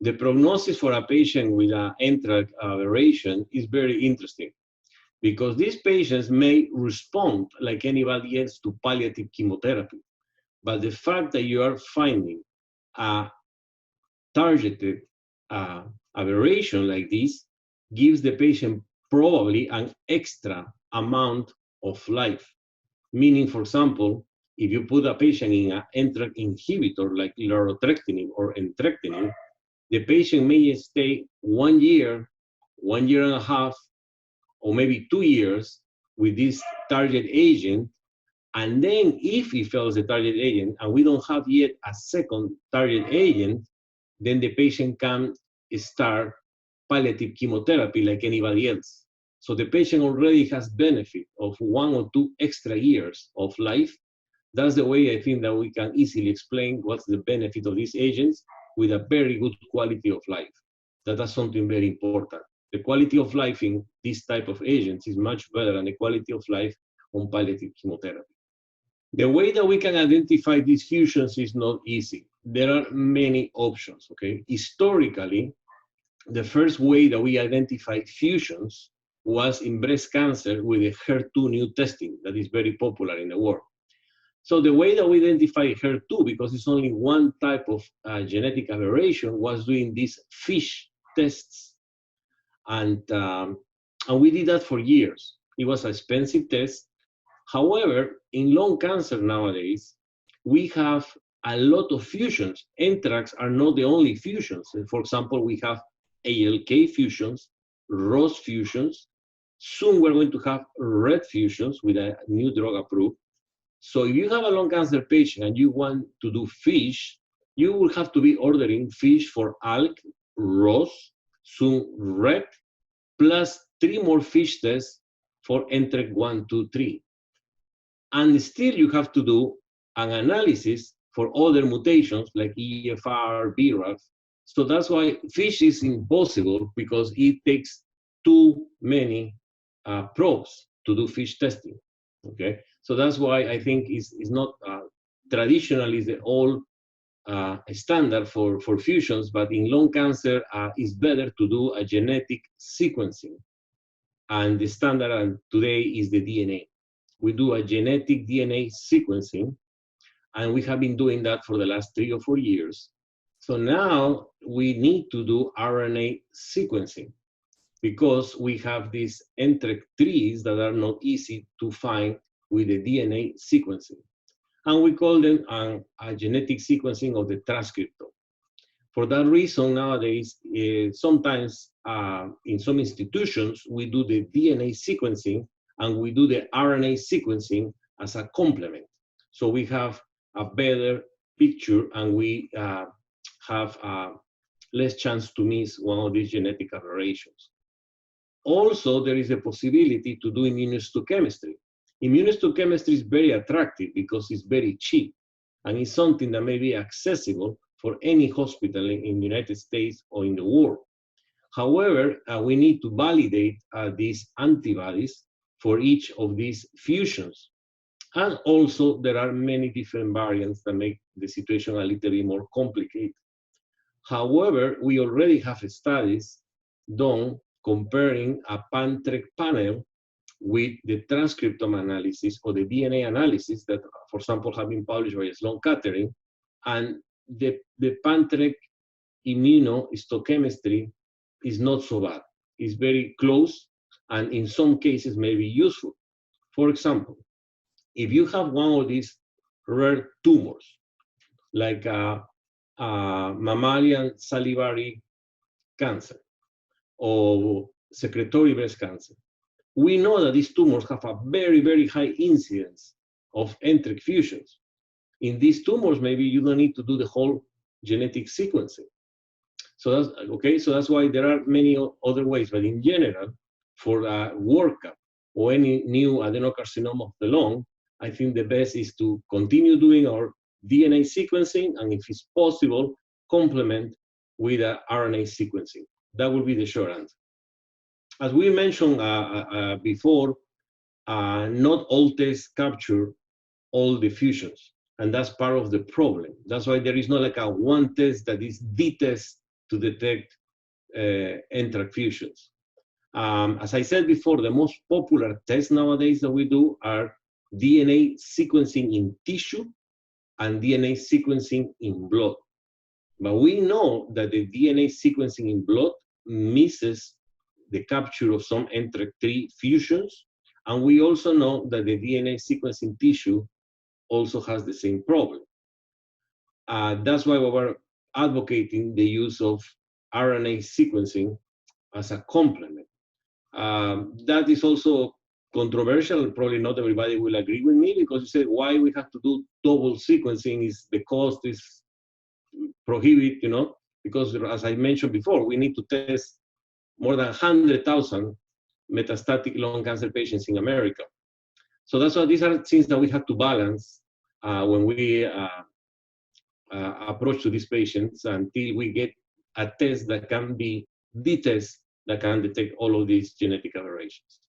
the prognosis for a patient with an NTRK aberration is very interesting because these patients may respond like anybody else to palliative chemotherapy. But the fact that you are finding a targeted aberration like this gives the patient probably an extra amount of life. Meaning, for example, if you put a patient in an NTRK inhibitor like larotrectinib or entrectinib, the patient may stay 1 year, 1 year and a half, or maybe 2 years with this target agent. And then if he fails the target agent and we don't have yet a second target agent, then the patient can start palliative chemotherapy like anybody else. So the patient already has benefit of 1 or 2 extra years of life. That's the way I think that we can easily explain what's the benefit of these agents with a very good quality of life. That's something very important. The quality of life in this type of agents is much better than the quality of life on palliative chemotherapy. The way that we can identify these fusions is not easy. There are many options, okay? Historically, the first way that we identified fusions was in breast cancer with the HER2 new testing that is very popular in the world. So the way that we identify HER2, because it's only one type of genetic aberration, was doing these FISH tests. And we did that for years. It was an expensive test. However, in lung cancer nowadays, we have a lot of fusions. NTRKs are not the only fusions. For example, we have ALK fusions, ROS fusions. Soon we're going to have RET fusions with a new drug approved. So if you have a lung cancer patient and you want to do FISH, you will have to be ordering FISH for ALK, ROS, soon RET, plus 3 more FISH tests for NTRK 1, 2, 3. And still you have to do an analysis for other mutations like EFR, BRAF. So that's why FISH is impossible because it takes too many probes to do FISH testing, okay? So that's why I think it's not traditionally the old standard for fusions, but in lung cancer, it's better to do a genetic sequencing. And the standard today is the DNA. We do a genetic DNA sequencing, and we have been doing that for the last 3 or 4 years. So now we need to do RNA sequencing because we have these NTRK trees that are not easy to find with the DNA sequencing. And we call them a genetic sequencing of the transcriptome. For that reason, nowadays, sometimes in some institutions, we do the DNA sequencing and we do the RNA sequencing as a complement. So we have a better picture and we have less chance to miss one of these genetic aberrations. Also, there is a possibility to do immunohistochemistry. Immunohistochemistry is very attractive because it's very cheap and it's something that may be accessible for any hospital in the United States or in the world. However, we need to validate these antibodies for each of these fusions. And also, there are many different variants that make the situation a little bit more complicated. However, we already have studies done comparing a pan-TRK panel with the transcriptome analysis or the DNA analysis that, for example, have been published by Sloan Kettering, and the pan-TRK immunohistochemistry is not so bad. It's very close, and in some cases may be useful. For example, if you have one of these rare tumors, like mammalian salivary cancer or secretory breast cancer, we know that these tumors have a very, very high incidence of NTRK fusions. In these tumors, maybe you don't need to do the whole genetic sequencing. So that's okay. So that's why there are many other ways. But in general, for a workup or any new adenocarcinoma of the lung, I think the best is to continue doing our DNA sequencing, and if it's possible, complement with a RNA sequencing. That will be the short answer. As we mentioned before, not all tests capture all the fusions, and that's part of the problem. That's why there is not like a one test that is the test to detect NTRK fusions. As I said before, the most popular tests nowadays that we do are DNA sequencing in tissue and DNA sequencing in blood. But we know that the DNA sequencing in blood misses the capture of some NTRK3 fusions, and we also know that the DNA sequencing tissue also has the same problem. That's why we're advocating the use of RNA sequencing as a complement. That is also controversial. Probably not everybody will agree with me, because you say, why we have to do double sequencing? Is the cost is prohibited, you know? Because as I mentioned before, we need to test more than 100,000 metastatic lung cancer patients in America. So that's why these are things that we have to balance when we approach to these patients, until we get a test that can be the test that can detect all of these genetic aberrations.